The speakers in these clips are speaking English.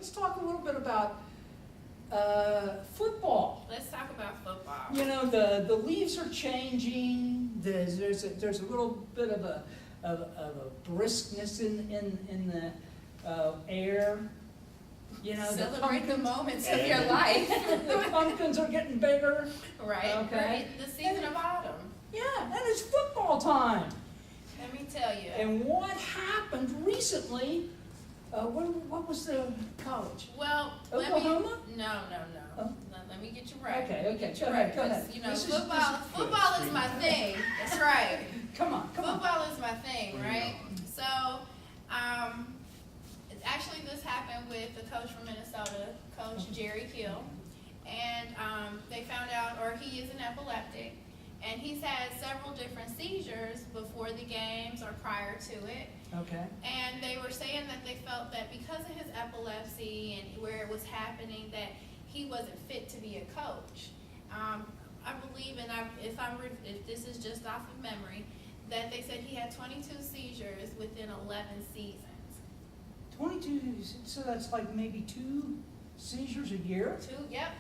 let's talk a little bit about football. Let's talk about football. You know, the leaves are changing. There's a little bit of a briskness in the air. You know, celebrate the moments of Yeah. your life. the pumpkins are getting bigger. Right, Okay. right. The season of autumn. Yeah, and it's football time. Let me tell you. And what happened recently? What was the college? Well, Oklahoma? No. Oh. No, let me get you right. Okay, Let me get go you ahead, right, go 'cause, ahead. You know, This is- football is my thing. That's right. Come on. Football is my thing, right? So, actually this happened with the coach from Minnesota, Coach Jerry Kill. And they found out, or he is an epileptic, and he's had several different seizures before the games or prior to it. Okay. And they were saying that they felt that because of his epilepsy and where it was happening, that he wasn't fit to be a coach. I believe, and if this is just off of memory, that they said he had 22 seizures within 11 seasons. 22, so that's like maybe 2 seizures a year?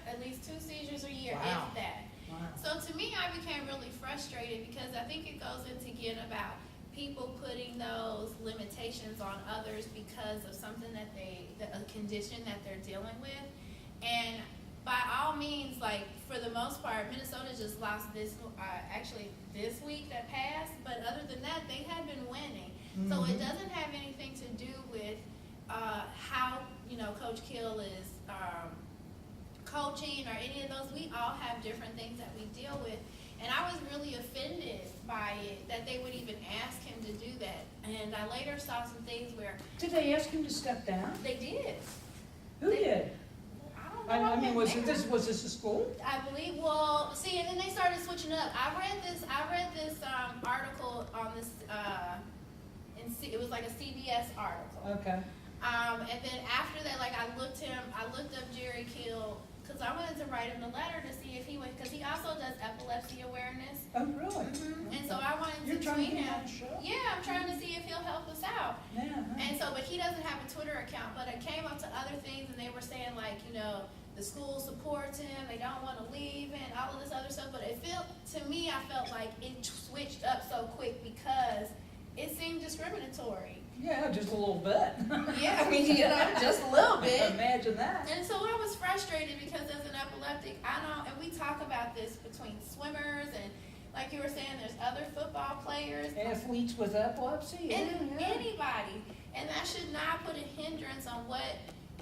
At least 2 seizures a year, Wow. if that. Wow. So to me, I became really frustrated because I think it goes into again about people putting those limitations on others because of something a condition that they're dealing with. And by all means, like for the most part, Minnesota just lost this week that passed, but other than that, they had been winning. So it doesn't have anything to do with how, Coach Kill is coaching or any of those. We all have different things that we deal with. And I was really offended by it, that they would even ask him to do that. And I later saw some things where Did they ask him to step down? they did. Who did? I don't know. I mean, was can't this a school? I believe. Well, see, and then they started switching up. I read this article on this. It was like a CBS article. Okay. And then after that, like I looked up Jerry Kill because I wanted to write him a letter to see if he would, because he also does epilepsy awareness. Oh, really? And so I wanted You're to trying to tweet get him. on the show? Yeah, I'm trying to see if he'll help us out. Yeah. And so, but he doesn't have a Twitter account, but it came up to other things and they were saying like, the school supports him, they don't want to leave and all of this other stuff, but to me, I felt like it switched up so quick because it seemed discriminatory. Yeah, just a little bit. Yeah, I mean, just a little bit. Imagine that. And so I was frustrated because as an epileptic, and we talk about this between swimmers and like you were saying, there's other football players. Athletes with epilepsy? And Yeah. anybody. And that should not put a hindrance on what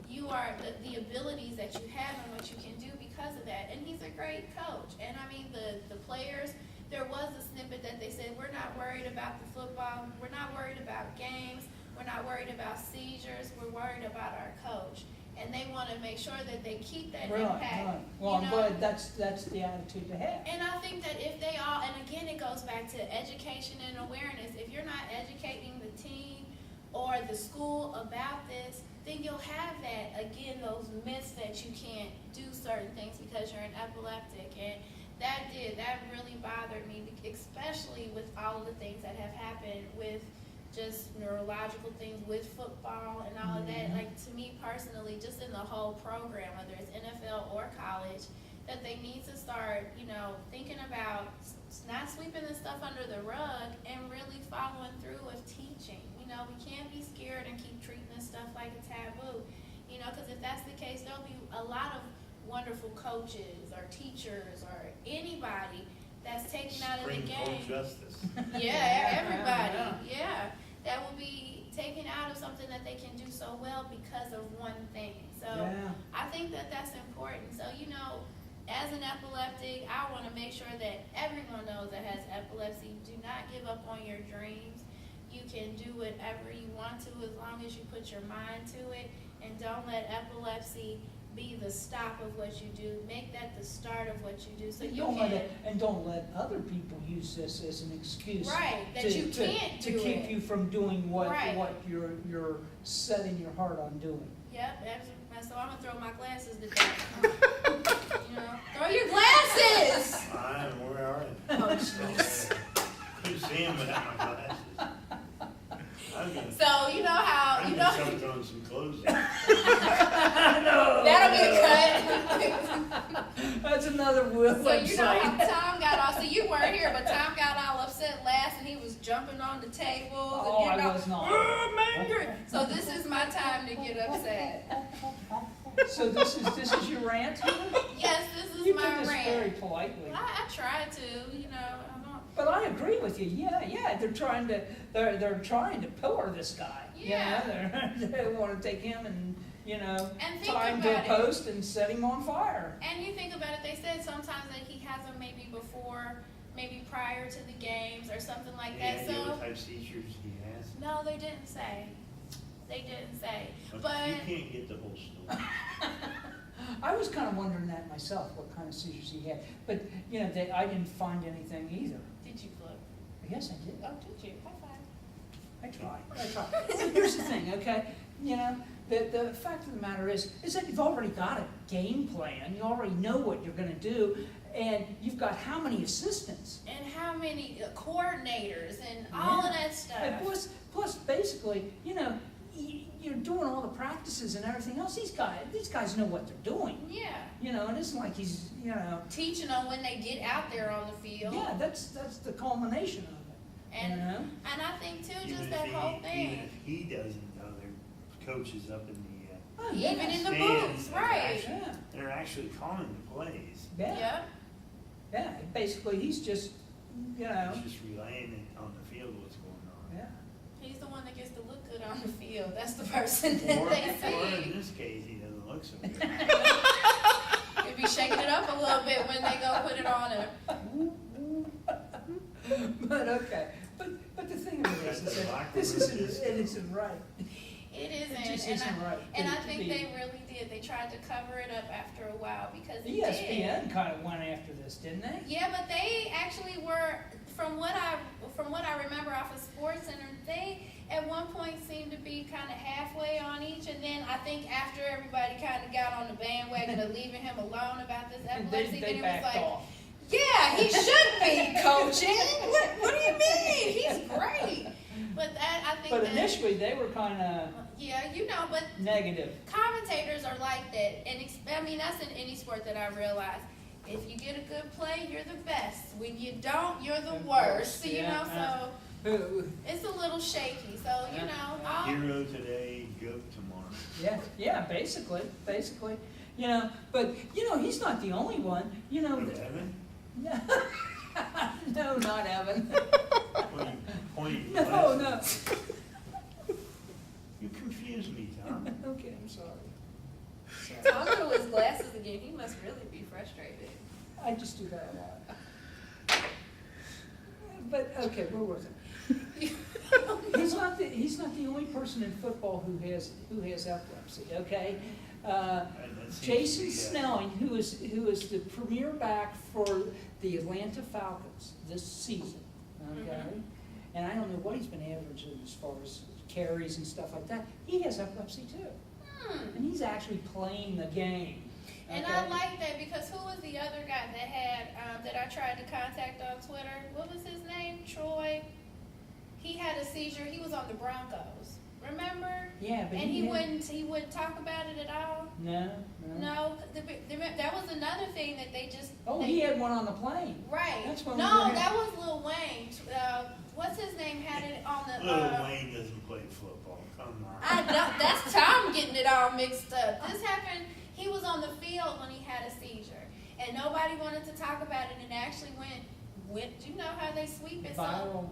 you are, the abilities that you have and what you can do because of that. And he's a great coach. And I mean, the players, there was a snippet that they said, we're not worried about the football, we're not worried about games, we're not worried about seizures, we're worried about our coach. And they want to make sure that they keep that impact. Right. Well, I'm glad that's the attitude to have. And I think that if they all, and again, it goes back to education and awareness. If you're not educating the team or the school about this, then you'll have those myths that you can't do certain things because you're an epileptic. And that really bothered me, especially with all of the things that have happened with just neurological things with football and all of that. Like to me personally, just in the whole program, whether it's NFL or college, that they need to start, thinking about not sweeping this stuff under the rug and really following through with teaching. We can't be scared and keep treating this stuff like a taboo, because if that's the case, there'll be a lot of wonderful coaches or teachers or anybody that's taken out of the Supreme Court game. Justice. Yeah, everybody. Yeah, that will be taken out of something that they can do so well because of one thing. So Yeah. I think that that's important. So as an epileptic, I want to make sure that everyone knows that has epilepsy. Do not give up on your dreams. You can do whatever you want to as long as you put your mind to it, and don't let epilepsy be the stop of what you do. Make that the start of what you do. So you can. Don't let other people use this as an excuse. Right, that you can't to do keep it. you from doing what Right. you're setting your heart on doing. Yep, so I'm gonna throw my glasses to death. Throw your glasses! Where are they? Oh, jeez. Couldn't see them without my glasses. I'm gonna So you know how start throwing some clothes in. the So you know how website. Tom got all, so you weren't here, but Tom got all upset last and he was jumping on the tables Oh, and I was not. "Oh, I'm angry." So this is my time to get upset. So this is your rant here? Yes, this is You my did this very rant. politely. I try to, you know, I don't. But I agree with you. Yeah, they're trying to pillar this guy. Yeah. You know, they want to take him and And think tie him to a about it. post and set him on fire. And you think about it, they said sometimes that he has them maybe before, maybe prior to the games or something like Any that. idea So what type of seizures he has? no, they didn't say. They didn't say. Okay, But you can't get the whole story. I was kind of wondering that myself, what kind of seizures he had. But I didn't find anything either. did you look? Yes, I did. Oh, did you? High five. I tried. Here's the thing, okay? The fact of the matter is that you've already got a game plan. You already know what you're going to do, and you've got how many assistants? And how many coordinators and all of that stuff. And plus, basically, you're doing all the practices and everything else. These guys know what they're doing. Yeah. It isn't like he's, Teaching them when they get out there on the field. yeah, that's the culmination of it. And and I think too, just Even that if whole Even thing. if he doesn't know, their coaches up in the, Oh, Even yes. in the stands, booth, right. Yeah, they're actually calling the plays. yeah, yeah. Basically, he's just, He's just relaying it on the field what's going on. yeah. He's the one that gets to look good on the field. That's the person that Or they in see. this case, he doesn't look so good. He'd be shaking it up a little bit when they go put it on him. But okay, but the thing of it is That's the that locker this room it isn't right. It It isn't. just and isn't right. and I to think be- they really did. They tried to cover it up after a while because it ESPN did. kind of went after this, didn't they? Yeah, but they actually were, from what I remember off of Sports Center, they at one point seemed to be kind of halfway on each, and then I think after everybody kind of got on the bandwagon of leaving him alone about this epilepsy, then They it was backed like, off. yeah, he should be coaching. What do you mean? He's great. But that I think But that, initially, they were kind of yeah, but negative. commentators are like that, and I mean that's in any sport that I realize. If you get a good play, you're the best. When you don't, you're the worst. You know, so it's a little shaky. So you know, all, Hero today, goat tomorrow. Yeah, basically. But he's not the only one. Who, Evan? No, not Evan. Point No. You confuse me, Tom. Okay, I'm sorry. Tom threw his glasses again. He must really be frustrated. I just do that a lot. But okay, where was it? He's not the only person in football who has epilepsy. Okay, That seems to Jason be, Snelling, who is the premier back for the Atlanta Falcons this season. Okay, and I don't know what he's been averaging as far as carries and stuff like that. He has epilepsy too, and he's actually playing the game. And okay? I like that because who was the other guy that had that I tried to contact on Twitter? What was his name? Troy. He had a seizure. He was on the Broncos. Remember? Yeah, but And he wouldn't talk about it at all. No. No, that was another thing that they just. Oh, they, he had one on the plane. Right. That's when we No, were- that was Lil Wayne. What's his name? Had it on the. Lil Wayne doesn't play football. Come on. I know, that's Tom getting it all mixed up. This happened. He was on the field when he had a seizure, and nobody wanted to talk about it. And it actually went. You know how they sweep it? Viral.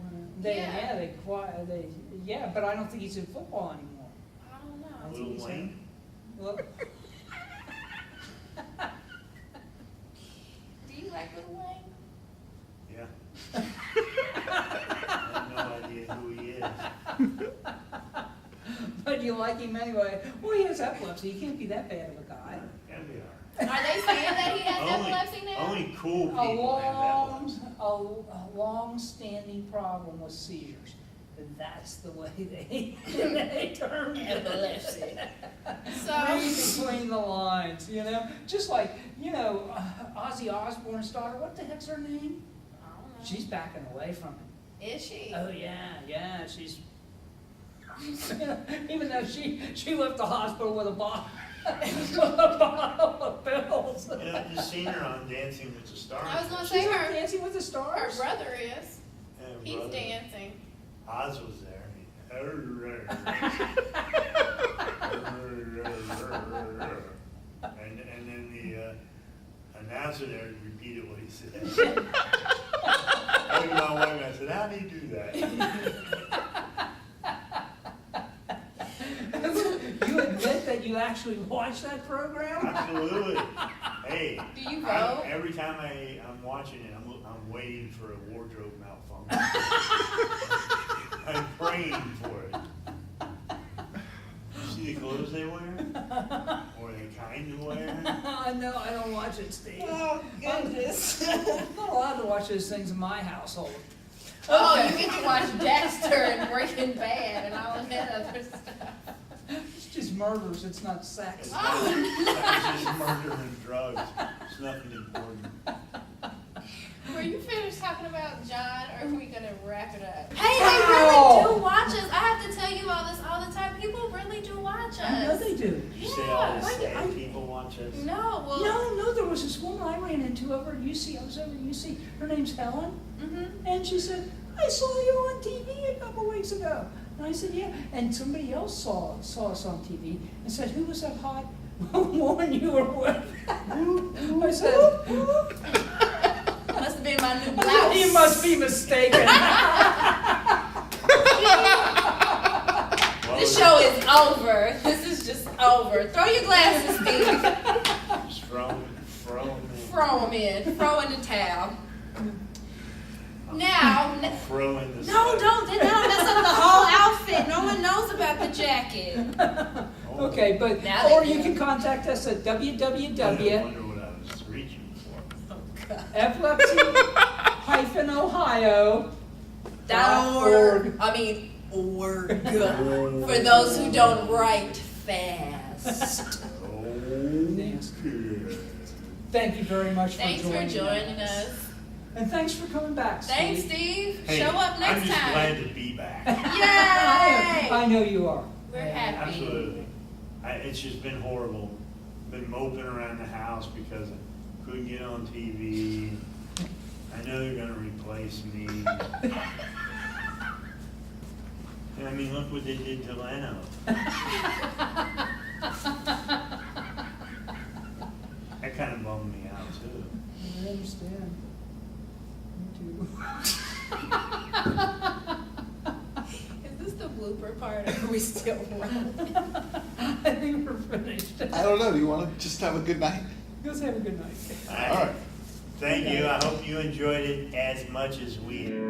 Yeah. But I don't think he's in football anymore. I don't know. Lil Wayne? Well, Do you like Lil Wayne? Yeah. I have no idea who he is. but you like him anyway. Well, he has epilepsy. He can't be that bad of a guy. Gotta be all right. Are they saying that he has epilepsy now? Only cool A people have epilepsy. long-standing problem with seizures. That's the way they term epilepsy. So Read between the lines, Just like, Ozzy Osbourne's daughter, what the heck's her name? I don't know. She's backing away from it. Is she? Oh, yeah, she's, even though she left the hospital with a A bottle of pills. You know, I just seen her on Dancing with the Stars. I was gonna She's say on her, Dancing with the her Stars. brother is. Yeah, He's brother. dancing. Oz was there. And then the announcer there repeated what he said. I looked at my wife and I said, how do you do that? You admit that you actually watched that program? Absolutely. Hey. Do you vote? Every time I'm watching it, I'm waiting for a wardrobe malfunction. I'm praying for it. You see the clothes they wear? Or they kind of wear? No, I don't watch it, Steve. Oh, goodness. I'm not allowed to watch those things in my household. Oh, Okay. you get to watch Dexter and Breaking Bad and all of that other stuff. It's just murders, it's not sex. It's Oh. not just murder and drugs. It's nothing important. Were you finished talking about John, or are we gonna wrap it up? Hey, Wow. they really do watch us. I have to tell you all this all the time. People really do watch us. I know they do. You say all Yeah, the why do sad I- people watch us? No, well. No, there was this woman I ran into over at UC. I was over at UC. Her name's Helen. Mm-hmm. And she said, I saw you on TV a couple weeks ago. And I said, yeah. And somebody else saw us on TV and said, who was that hot woman you were with? I said, Must have been my new blouse. you must be mistaken. Well, This show is over. This is just over. Throw your glasses, Steve. Just throw 'em Throw them in. Throw in the towel. Now, Throw in the no, sweat. don't. Then that'll mess up the whole outfit. No one knows about the jacket. Oh, Okay, but, Now they or you do. can contact us at I wonder www. what I was reaching for. Oh, God. Epilepsy-ohio. .org. I mean, org. For those who don't write fast. Okay. Thank you very much for Thanks joining for joining us. And thanks for coming back, Steve. Thanks, Steve. Hey, Show up I'm next just time. glad to be back. Yay! I know you are. We're happy. Absolutely. It's just been horrible. Been moping around the house because I couldn't get on TV. I know they're gonna replace me. I mean, look what they did to Leno. That kind of bummed me out too. I understand. Me too. Is this the blooper part, or are we still rolling? I think we're finished. I don't know. Do you want to just have a good night? Let's have a good night. All All right. Thank you. I hope you enjoyed it as much as we did.